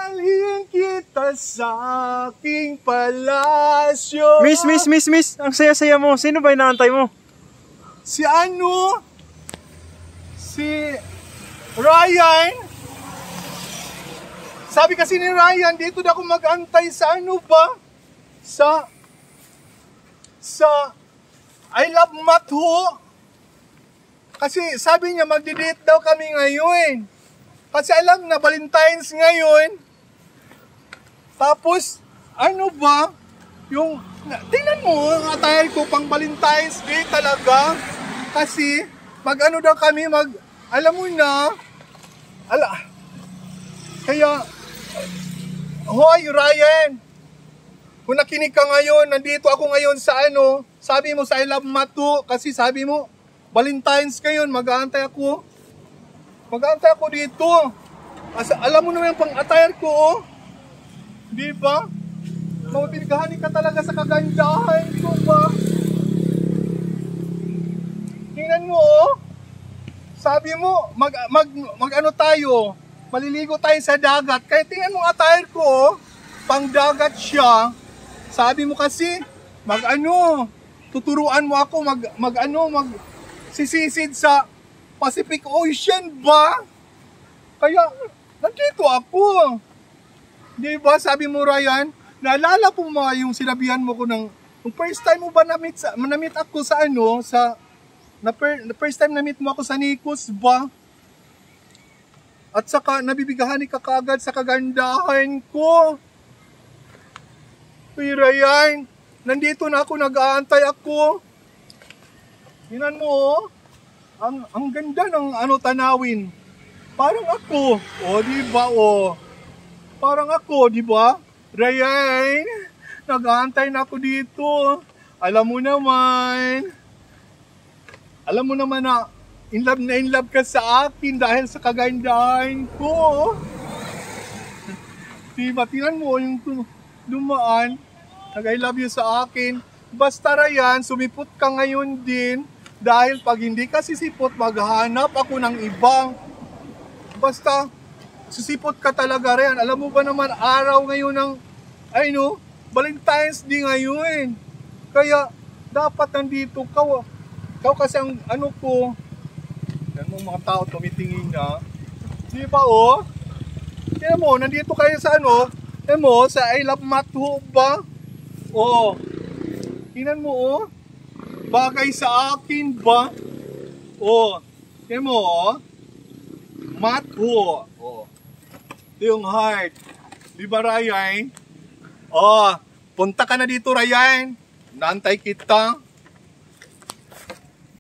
Dalhin kita sa aking palasyo. Miss, ang saya-saya mo. Sino ba inaantay mo? Si Ryan. Sabi kasi ni Ryan, dito na ako mag-antay sa sa I Love Matho. Kasi sabi niya magdi-date daw kami ngayon. Kasi alam na Valentine's ngayon. Tapos, tingnan mo, ang attire ko pang Valentine's Day talaga. Kasi, daw kami, alam mo na, kaya, hoy Ryan, kung nakinig ka ngayon, nandito ako ngayon sa sabi mo sa I Love Matho, kasi sabi mo, Valentine's ngayon, mag-aantay ako dito. Alam mo naman yung pang-attire ko, oh. Di ba? Mabibighanin ka talaga sa kagandahan ko ba? Tingnan mo, oh. Sabi mo, tayo, maliligo tayo sa dagat. Kaya tingnan mo ang attire ko, oh. Pang dagat siya. Sabi mo kasi, tuturuan mo ako, sisisid sa Pacific Ocean ba? Kaya, nandito ako. Di ba, sabi mo Ryan, naalala po mo yung sinabihan mo ko ng first time mo ba na-meet ako sa first time na-meet mo ako sa Nikos ba? At saka, nabibigahani ka kaagad sa kagandahan ko. Uy, Ryan, nandito na ako, nag-aantay ako. Tingnan mo, oh. Ang ganda ng tanawin. Parang ako. Di ba, Parang ako, di ba? Ryan, nag-aantay na ako dito. Alam mo naman na in love ka sa akin dahil sa kagandahan ko. Diba, tingnan mo yung dumaan. Nag-I love you sa akin. Basta Ryan, sumipot ka ngayon din. Dahil pag hindi ka sisipot, maghanap ako ng ibang. Basta, sisipot ka talaga rin. Alam mo ba naman, araw ngayon ng, Valentine's Day ngayon. Kaya, dapat nandito ka. Ikaw kasi ang ko. Yan mo mga tao tumitingin na. Di ba, oh? Kaya mo, nandito kayo sa sa I Love Matho ba? Tingnan mo, oh. Bagay sa akin ba? Tingnan mo, Matho. Ito yung heart. Di ba, Ryan? Punta ka na dito, Ryan. Naantay kita.